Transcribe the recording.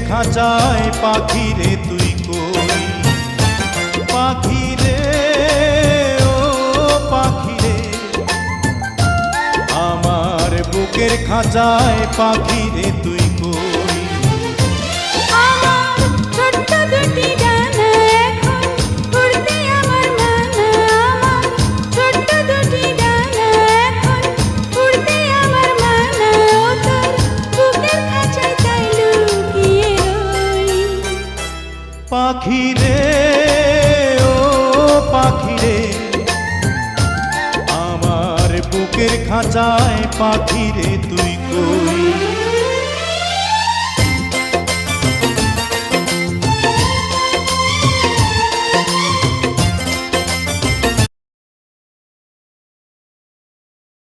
খাঁচায় পাখি রে তুই কই, পাখি রে ও পাখি রে, আমার বুকের খাঁচায় পাখি রে তুই কই। আমার ছোট্ট দুটি ডানা এখন উড়তে আমার মানা, আমার ছোট্ট দুটি ডানা এখন উড়তে আমার মানা, ও তোর বুকের খাঁচায় তাই লুকিয়ে রই। পাখি রে ও পাখি রে, আমার বুকের খাঁচায় পাখি রে তুই কই।